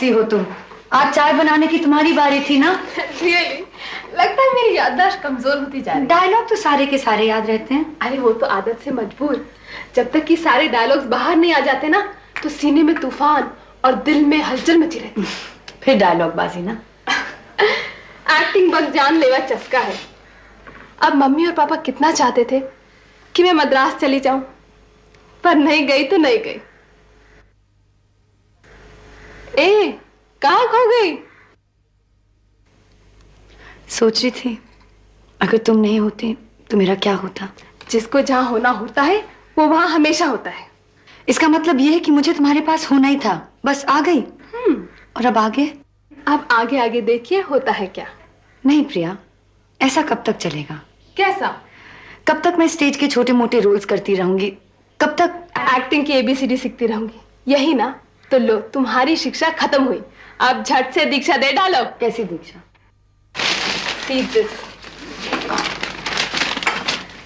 कैसी हो तुम? आज चाय बनाने की तुम्हारी बारी थी ना? Really? लगता है मेरी याददाश्त कमजोर होती जा रही है। डायलॉग तो सारे के सारे याद रहते हैं। अरे वो तो आदत से मजबूर। जब तक कि सारे डायलॉग्स बाहर नहीं आ जाते ना, तो सीने में तूफान और दिल में हलचल मची रहती है। फिर डायलॉग बाजी ना। एक्टिंग बस जानलेवा चस्का है। अब मम्मी और पापा कितना चाहते थे कि मैं मद्रास चली जाऊं, पर नहीं गई तो नहीं गई। ए, कहाँ खो गई? सोच रही थी अगर तुम नहीं होती तो मेरा क्या होता। जिसको जहाँ होना होता है वो वहाँ हमेशा होता है। इसका मतलब यह है कि मुझे तुम्हारे पास होना ही था, बस आ गई। और अब आगे? अब आगे आगे देखिए होता है क्या। नहीं प्रिया, ऐसा कब तक चलेगा? कैसा? कब तक मैं स्टेज के छोटे मोटे रोल्स करती रहूंगी? कब तक एक्टिंग की एबीसीडी सीखती रहूंगी? यही ना, तो लो तुम्हारी शिक्षा खत्म हुई। अब झट से दीक्षा दे डालो। कैसी दीक्षा? See this।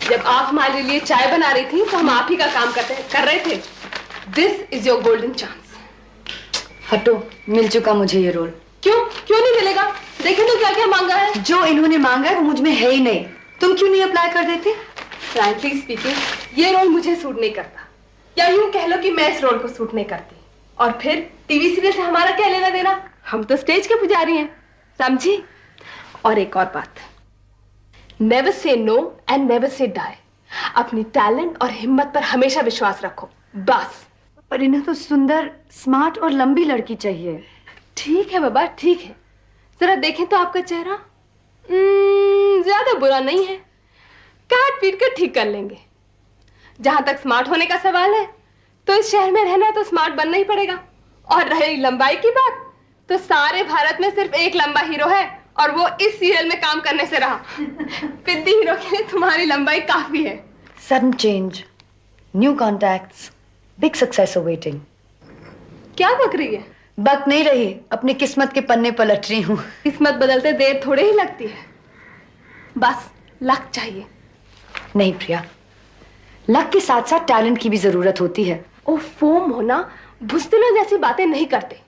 जब आप हमारे लिए चाय बना रही थी तो हम आप ही का काम कर रहे थे। This is your golden chance. हटो, मिल चुका मुझे ये रोल। क्यों नहीं मिलेगा? देखे तो क्या क्या मांगा है। जो इन्होंने मांगा है वो मुझ में है ही नहीं। तुम क्यों नहीं अप्लाई कर देती? फ्रैंकली स्पीकिंग, ये रोल मुझे सूट नहीं करता, या यूं कह लो कि मैं इस रोल को सूट नहीं करती। और फिर टीवी सीरियल से हमारा क्या लेना देना? हम तो स्टेज के पुजारी हैं, समझी? और एक और बात, never say no and never say die. अपनी टैलेंट और हिम्मत पर हमेशा विश्वास रखो, बस। पर इन्हें तो सुंदर, स्मार्ट और लंबी लड़की चाहिए। ठीक है बाबा, ठीक है। जरा देखें तो आपका चेहरा ज्यादा बुरा नहीं है, काट पीट कर ठीक कर लेंगे। जहां तक स्मार्ट होने का सवाल है, तो इस शहर में रहना तो स्मार्ट बनना ही पड़ेगा। और रही लंबाई की बात, तो सारे भारत में सिर्फ एक लंबा हीरो है, और वो इस सीरियल में काम करने से रहा। पिद्दी हीरो के लिए तुम्हारी लंबाई काफी है। Sudden change, new contacts, big success awaiting. क्या बक रही है? बक नहीं रही, अपनी किस्मत के पन्ने पलट रही हूँ। किस्मत बदलते देर थोड़े ही लगती है, बस लक चाहिए। नहीं प्रिया, लक के साथ साथ टैलेंट की भी जरूरत होती है। ओ फोम होना, भुस्तिलों जैसी बातें नहीं करते।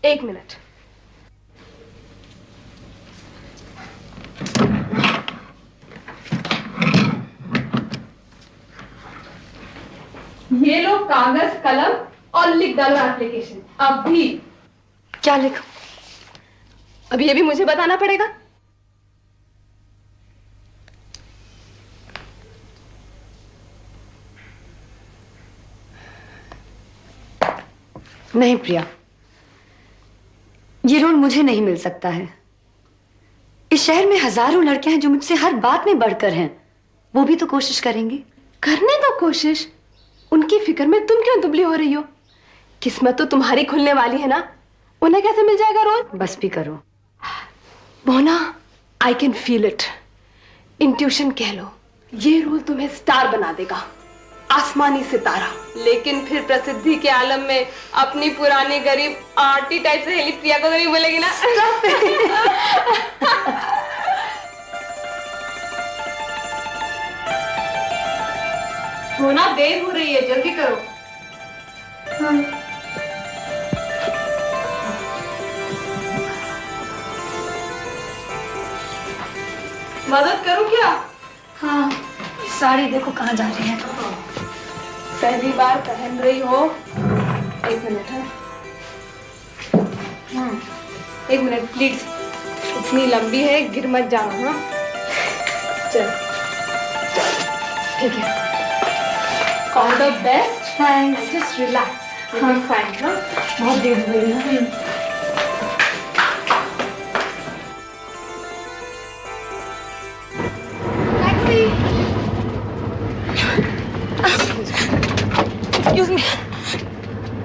एक मिनट। ये लो कागज कलम और लिख डालो एप्लीकेशन। अब भी। क्या लिखूं? अब ये भी मुझे बताना पड़ेगा। नहीं प्रिया, ये रोल मुझे नहीं मिल सकता है। इस शहर में हजारों लड़कियां हैं जो मुझसे हर बात में बढ़कर हैं। वो भी तो कोशिश करेंगी। करने दो कोशिश। उनकी फिक्र में तुम क्यों दुबली हो रही हो? किस्मत तो तुम्हारी खुलने वाली है ना, उन्हें कैसे मिल जाएगा रोल? बस भी करो Mona, I can feel it. Intuition कह लो, ये रोल तुम्हें स्टार बना देगा, आसमानी सितारा। लेकिन फिर प्रसिद्धि के आलम में अपनी पुरानी गरीब आर्टी टाइप से हेली प्रिया को तो नहीं मिलेगी ना। मोना, देर हो रही है, जल्दी करो। मदद करूं क्या? हाँ, साड़ी देखो कहाँ जा रही है। पहली बार पहन रही हो। एक मिनट है। एक मिनट प्लीज। इतनी लंबी है, गिर मत जाना। हाँ चल, ठीक है। All the best. Thanks. Just relax. हाँ फाइन। हाँ, बहुत देर हो गई है। एक्सक्यूज मी,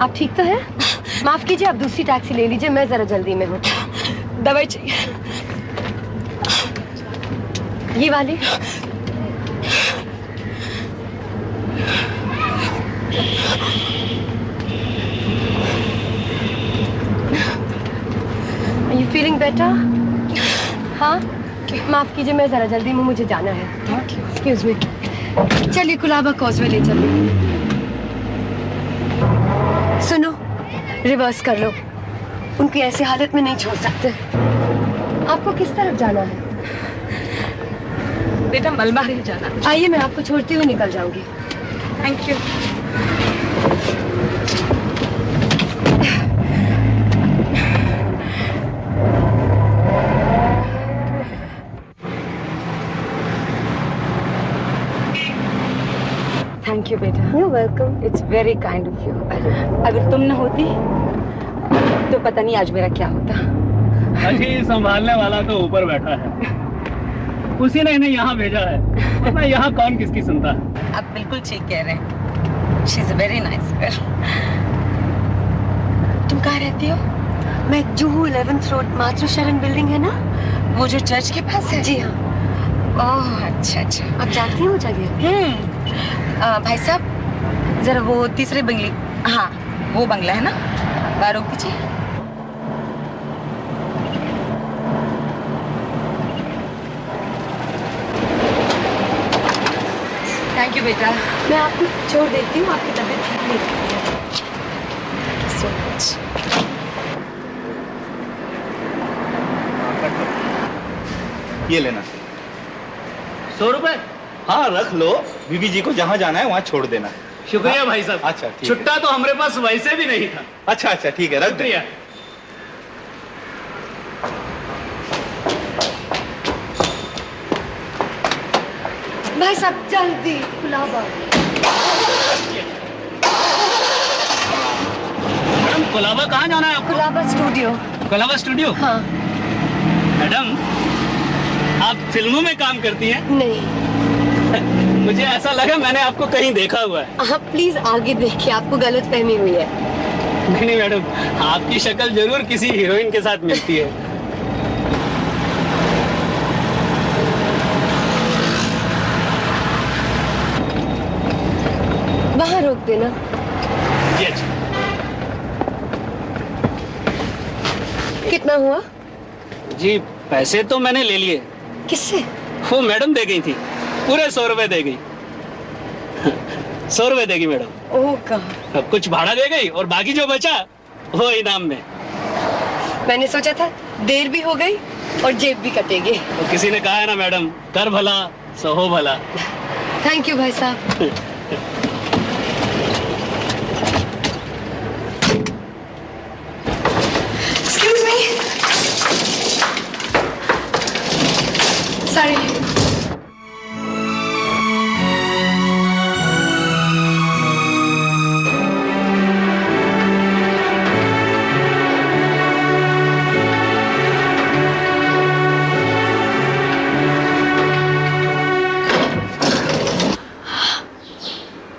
आप ठीक तो हैं? माफ कीजिए, आप दूसरी टैक्सी ले लीजिए, मैं जरा जल्दी में हूँ। दवाई चाहिए। ये वाली? Are you feeling better? हाँ, माफ कीजिए, मैं जरा जल्दी में, मुझे जाना है। Excuse me। चलिए कुलाबा कॉजवे ले चलिए। सुनो, रिवर्स कर लो। उनकी ऐसी हालत में नहीं छोड़ सकते। आपको किस तरफ जाना है? बेटा मलबारी जाना। आइए, मैं आपको छोड़ती हुई निकल जाऊंगी। Thank you. थैंक यू बेटा। You welcome. It's very kind of you. अगर तुम न होती तो पता नहीं आज मेरा क्या होता। अजी संभालने वाला तो ऊपर बैठा है, उसी ने इन्हें यहाँ भेजा है, वरना यहाँ कौन किसकी सुनता है। आप बिल्कुल ठीक कह रहे हैं। She is a very nice girl. तुम कहाँ रहती हो? मैं जुहू 11th रोड मातृशरण बिल्डिंग है ना, वो जो चर्च के पास है? जी हाँ। ओह अच्छा अच्छा। आप जानती हो जगह? भाई साहब जरा वो तीसरे बंगले, हाँ वो बंगला है ना, वहाँ रोक दीजिए। थैंक यू बेटा। मैं आपको छोड़ देती हूँ, आपकी तबीयत ठीक नहीं रहती है। So much. ये लेना। 100 रुपए? हाँ रख लो, बीबी जी को जहाँ जाना है वहाँ छोड़ देना। शुक्रिया भाई साहब। अच्छा ठीक है। छुट्टा तो हमारे पास वैसे भी नहीं था। अच्छा अच्छा ठीक है, रख दे। शुक्रिया। भाई साहब जल्दी, गुलाबा। मैडम कोलाबा कहाँ जाना है आपको? गुलाबा स्टूडियो। कोलाबा स्टूडियो? हाँ। मैडम आप फिल्मों में काम करती हैं? नहीं। मुझे ऐसा लगा मैंने आपको कहीं देखा हुआ है। आप प्लीज आगे देखिए, आपको गलत फहमी हुई है। नहीं नहीं मैडम, आपकी शक्ल जरूर किसी हीरोइन के साथ मिलती है। वहाँ रोक देना। जी अच्छा। कितना हुआ? जी पैसे तो मैंने ले लिए। किससे? वो मैडम दे गई थी, पूरे 100 रुपए दे गई। 100 रुपए देगी मैडम। ओह गॉड। अब कुछ भाड़ा दे गई और बाकी जो बचा वो इनाम में। मैंने सोचा था देर भी हो गई और जेब भी कटेगी। तो किसी ने कहा है ना मैडम, कर भला सो हो भला। थैंक यू भाई साहब। Excuse me. Sorry.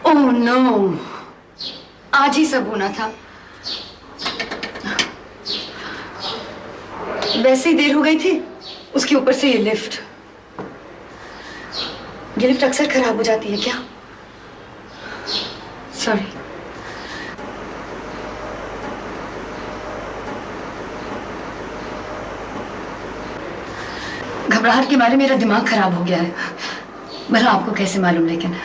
Oh no. आज ही सब होना था। वैसे ही देर हो गई थी, उसके ऊपर से ये लिफ्ट अक्सर खराब हो जाती है क्या? सॉरी। घबराहट के मारे मेरा दिमाग खराब हो गया है। भला आपको कैसे मालूम? लेकिन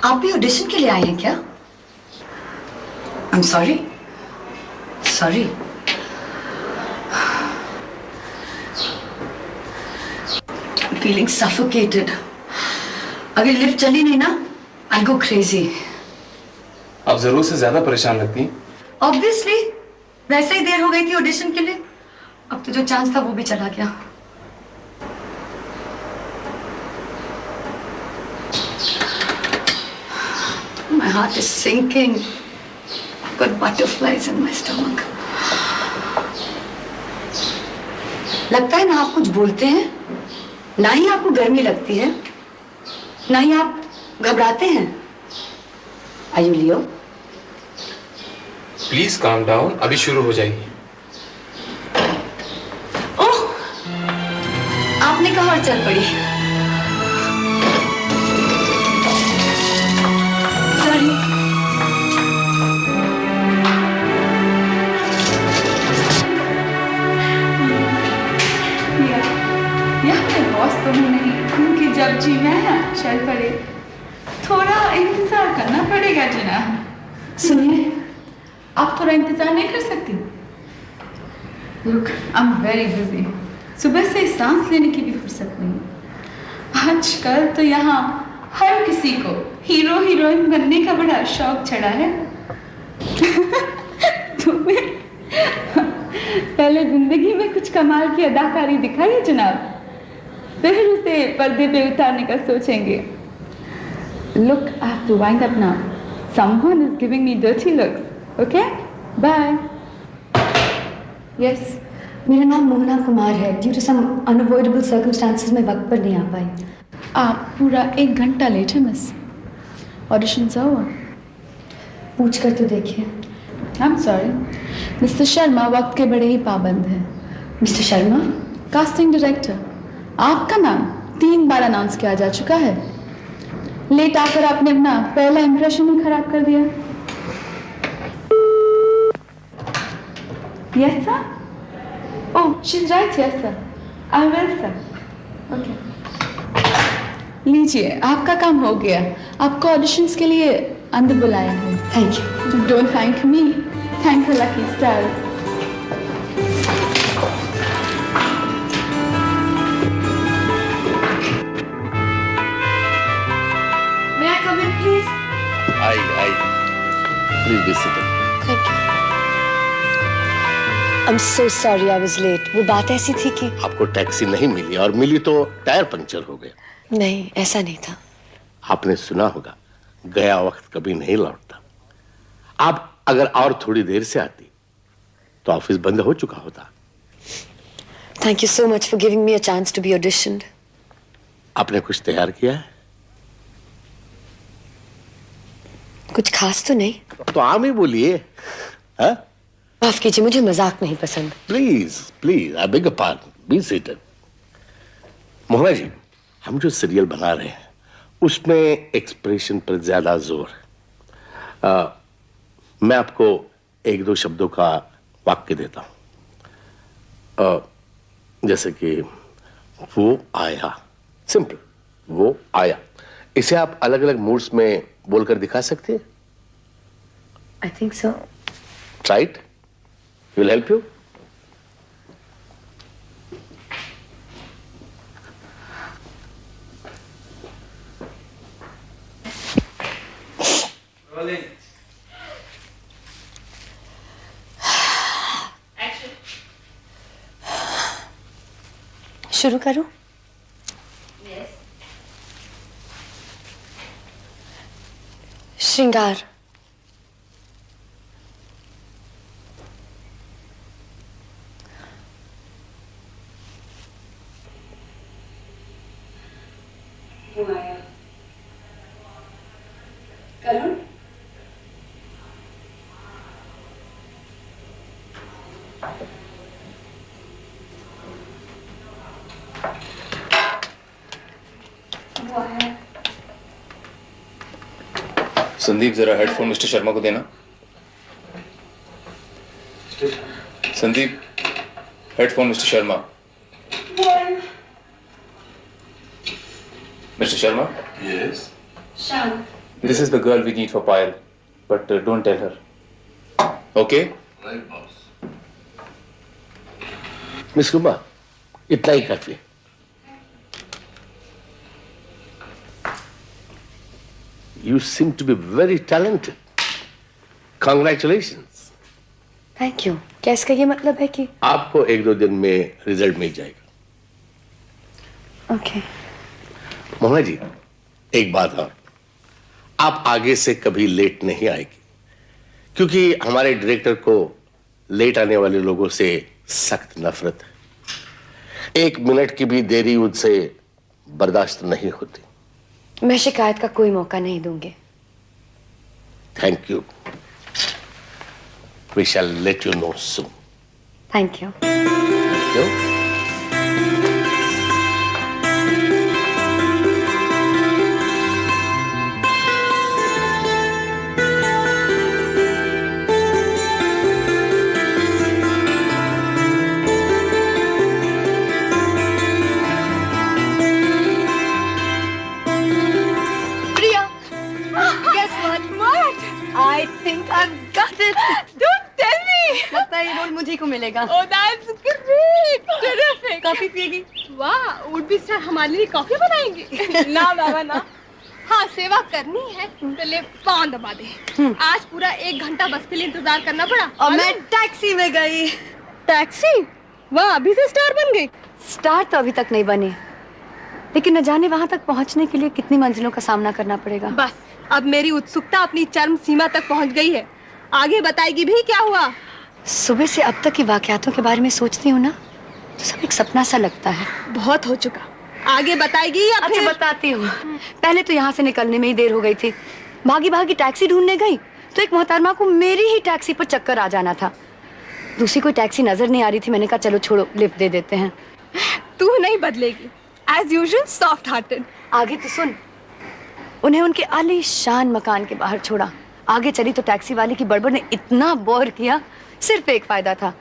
आप भी ऑडिशन के लिए आए हैं क्या? आई am sorry. Sorry. Feeling suffocated. अगर लिफ्ट चली नहीं ना, आई गो क्रेजी। आप जरूर से ज्यादा परेशान लगती हैं। ऑब्वियसली, वैसे ही देर हो गई थी ऑडिशन के लिए। अब तो जो चांस था वो भी चला गया। My heart is sinking. I've got butterflies in my stomach. लगता है ना आप कुछ बोलते हैं, ना ही आपको गर्मी लगती है, ना ही आप घबराते हैं। Are you Leo? Please calm down, अभी शुरू हो जाएगी। ओह, आपने कहा और चल पड़ी। सॉरी। यहाँ पे बॉस तो हूँ नहीं, क्योंकि जब जी मैं चल पड़े। थोड़ा इंतजार करना पड़ेगा जनाब। सुनिए, आप थोड़ा इंतजार नहीं कर सकती? Look, I am very busy. सुबह से सांस लेने की भी फुर्सत नहीं। आजकल तो यहाँ हर किसी को हीरो हीरोइन बनने का बड़ा शौक चढ़ा है। तुम्हें पहले जिंदगी में कुछ कमाल की अदाकारी दिखाई जनाब, फिर उसे पर्दे पे उतारने का सोचेंगे। Look, I have to wind up now. Someone is giving me dirty looks. Okay? Bye. Yes, मेरा नाम मोहना कुमार है। Due to some unavoidable circumstances मैं वक्त पर नहीं आ पाई। आप पूरा 1 घंटा लेट है मिस। Auditions over. पूछ कर तो देखिए। I am sorry, mister Sharma वक्त के बड़े ही पाबंद हैं। मिस्टर शर्मा? Casting director. आपका नाम 3 बार अनाउंस किया जा चुका है। लेट आकर आपने अपना पहला इंप्रेशन ही खराब कर दिया। Yes sir. Oh, she is right. Yes sir, I will sir. Okay, लीजिए, आपका काम हो गया। आपको ऑडिशंस के लिए अंदर बुलाया है। Thank you. Don't thank me, thank the lucky star. May I come in, please? I please be seated. Thank you. I'm so sorry I was late. वो बात ऐसी थी कि आपको टैक्सी नहीं मिली और मिली तो टायर पंचर हो गया। नहीं, ऐसा नहीं था। आपने सुना होगा, गया वक्त कभी नहीं लौटता। आप अगर और थोड़ी देर से आती तो ऑफिस बंद हो चुका होता। Thank you so much for giving me a chance to be auditioned. आपने कुछ तैयार किया है? कुछ खास तो नहीं। तो आम ही बोलिए। हाँ? माफ कीजिए, मुझे मजाक नहीं पसंद। Please please, I beg pardon, be seated. Mohana ji, हम जो सीरियल बना रहे हैं उसमें एक्सप्रेशन पर ज्यादा जोर है। मैं आपको 1-2 शब्दों का वाक्य देता हूं, जैसे कि वो आया। सिंपल, वो आया। इसे आप अलग अलग मूड्स में बोलकर दिखा सकते हैं। I think so. Try it. Will help you. Rolling. शुरू करूं? श्रृंगार। करुण? संदीप, जरा हेडफोन मिस्टर शर्मा को देना। Sandeep, headphone mister Sharma. Mister Sharma? Yes. Sham. This is the girl we need for Payal, but don't tell her. Okay? Right, boss. Miss Kumar, इतना ही काफी है। You seem to be very talented. Congratulations. Thank you. क्या इसका ये मतलब है कि? आपको 1-2 दिन में रिजल्ट मिल जाएगा। Okay. मोहना जी, एक बात और, आप आगे से कभी लेट नहीं आएगी, क्योंकि हमारे डायरेक्टर को लेट आने वाले लोगों से सख्त नफरत है। 1 मिनट की भी देरी उनसे बर्दाश्त नहीं होती। मैं शिकायत का कोई मौका नहीं दूंगी। Thank you. We shall let you know soon. Thank you. Thank you. जी को मिलेगा। Oh, that's great! Terrific! Coffee पिएगी? वाह, वुड बी सर हमारे लिए कॉफी बनाएंगे? ना बाबा ना। हाँ, सेवा करनी है तो ले पाँव दबा दे। आज पूरा 1 घंटा बस के लिए इंतजार करना पड़ा। और मैं टैक्सी में गई। टैक्सी? वाह, अभी से स्टार बन गई। स्टार तो अभी तक नहीं बने, लेकिन न जाने वहां तक पहुंचने के लिए कितनी मंजिलों का सामना करना पड़ेगा। बस, अब मेरी उत्सुकता अपनी चरम सीमा तक पहुंच गई है। आगे बताएगी भी क्या हुआ? सुबह से अब तक के वाकयातों के बारे में सोचती हूँ ना, तो सब एक सपना सा लगता है। बहुत हो चुका, आगे बताएगी या अच्छा, फिर? बताती हूँ। पहले तो यहाँ से निकलने में ही देर हो गई थी। भागी भागी टैक्सी ढूंढने गई तो एक मोहतरमा को मेरी ही टैक्सी पर चक्कर आ जाना था। दूसरी कोई टैक्सी नजर नहीं आ रही थी। मैंने कहा चलो छोड़ो, लिफ्ट दे देते हैं। तू नहीं बदलेगी, एज यूजुअल सॉफ्ट हार्टेड। आगे तो सुन, उन्हें उनके आलीशान मकान के बाहर छोड़ा। आगे चली तो टैक्सी वाले की बड़बड़ ने इतना बोर किया, सिर्फ एक फायदा था।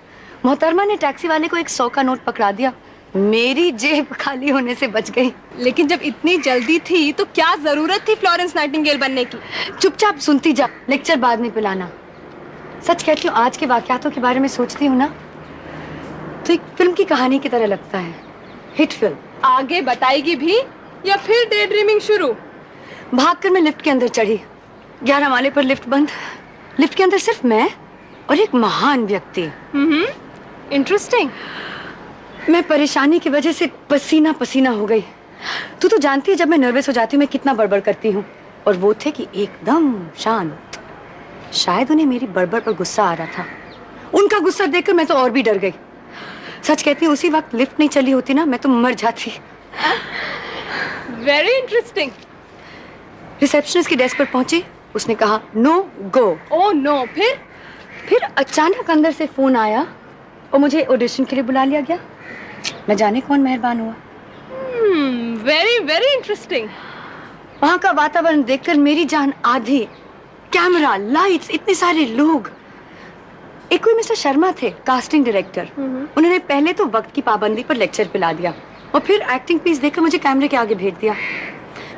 मोहतरमा ने टैक्सी वाले को एक 100 का नोट पकड़ा दिया। मेरी जेब खाली होने से बच गई। लेकिन जब इतनी जल्दी थी तो क्या जरूरत थी फ्लोरेंस नाइटिंगेल बनने की? चुपचाप सुनती जा, लेक्चर बाद में पिलाना। सच कहती हूँ, आज के वाकयातों के बारे में सोचती हूँ ना, तो एक फिल्म की कहानी की तरह लगता है। Hit film. आगे बताएगी भी या फिर डे ड्रीमिंग शुरू? भागकर मैं लिफ्ट के अंदर चढ़ी। 11 माले पर लिफ्ट बंद। लिफ्ट के अंदर सिर्फ मैं और एक महान व्यक्ति। इंटरेस्टिंग। मैं परेशानी की वजह से पसीना पसीना हो गई। तू तो जानती है जब मैं नर्वस हो जाती हूँ मैं कितना बड़बड़ करती हूँ। और वो थे कि एकदम शांत। शायद उन्हें मेरी बड़बड़ पर गुस्सा आ रहा था। उनका गुस्सा देखकर मैं तो और भी डर गई। सच कहती हूँ, उसी वक्त लिफ्ट नहीं चली होती ना, मैं तो मर जाती। Very interesting. रिसेप्शनिस्ट की डेस्क पर पहुंची। उसने कहा नो गो। ओह नो, फिर अचानक अंदर से फोन आया और मुझे ऑडिशन के लिए बुला लिया गया। न जाने कौन मेहरबान हुआ। Very very interesting. वहां का वातावरण देखकर मेरी जान आधी। कैमरा, लाइट्स, इतने सारे लोग। एक कोई मिस्टर शर्मा थे, कास्टिंग डायरेक्टर। उन्होंने पहले तो वक्त की पाबंदी पर लेक्चर पिला दिया और फिर एक्टिंग पीस देकर मुझे कैमरे के आगे भेज दिया।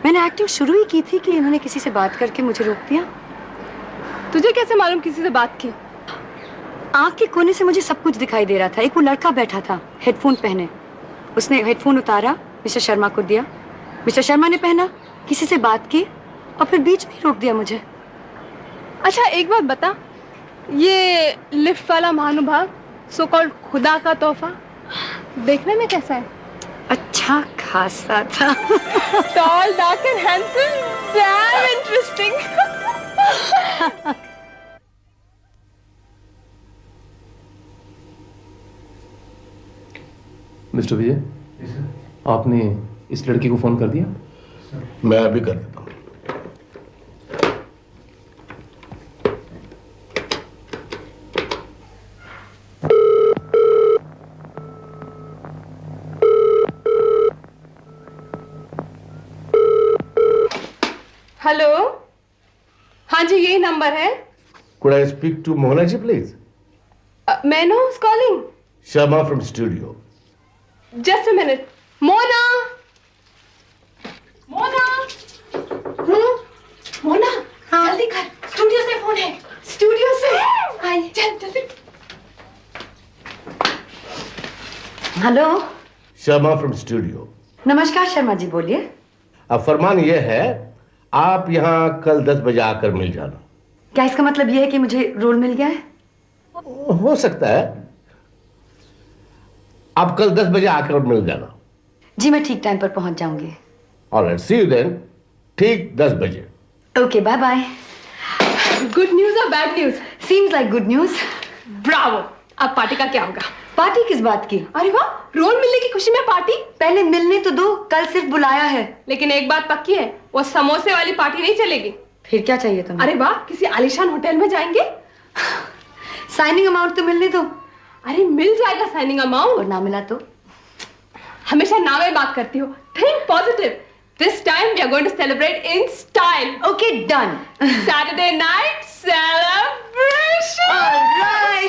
मैंने एक्टिंग शुरू ही की थी कि इन्होंने किसी से बात करके मुझे रोक दिया। तुझे कैसे मालूम किसी से बात की? आँख के कोने से मुझे सब कुछ दिखाई दे रहा था। एक वो लड़का बैठा था, हेडफोन पहने। उसने हेडफोन उतारा, मिस्टर शर्मा को दिया। मिस्टर शर्मा ने पहना, किसी से बात की और फिर बीच में रोक दिया मुझे। अच्छा, एक बात बता, ये लिफ्ट वाला महानुभाव, सो कॉल्ड खुदा का तोहफा, देखने में कैसा है? अच्छा खासा था। Tall, dark and handsome, damn interesting. Mister Vijay, आपने इस लड़की को फोन कर दिया? मैं अभी कर देता हूँ। हेलो, हाँ जी, यही नंबर है। Could I speak to Mohana ji, please? May I know who's calling? Sharma from studio. Just a minute. Mona, Mona, Mona, जल्दी कर, स्टूडियो से फोन है। स्टूडियो से? आई, चल जल्दी। Hello, Sharma from studio. नमस्कार शर्मा जी, बोलिए। अब फरमान यह है, आप यहाँ कल 10 बजे आकर मिल जाना। क्या इसका मतलब ये है कि मुझे रोल मिल गया है? हो सकता है। आप कल 10 बजे आकर मिल जाना। जी, मैं ठीक टाइम पर पहुंच जाऊंगी। Alright, see you then. ठीक 10 बजे। Okay, bye bye. Good news और bad news? Seems like good news. Bravo. अब पार्टी का क्या होगा? पार्टी किस बात की? अरे वाह, रोल मिलने की खुशी में पार्टी? पहले मिलने तो दो, कल सिर्फ बुलाया है। लेकिन एक बात पक्की है, वो समोसे वाली पार्टी नहीं चलेगी। फिर क्या चाहिए तुम्हें? अरे वाह, किसी आलीशान होटल में जाएंगे। साइनिंग अमाउंट तो मिलने दो। अरे मिल जाएगा साइनिंग अमाउंट। और ना मिला तो? हमेशा नामे बात करती हो। Think positive. This time we are going to celebrate in style. Okay, done. Saturday night celebration. All right.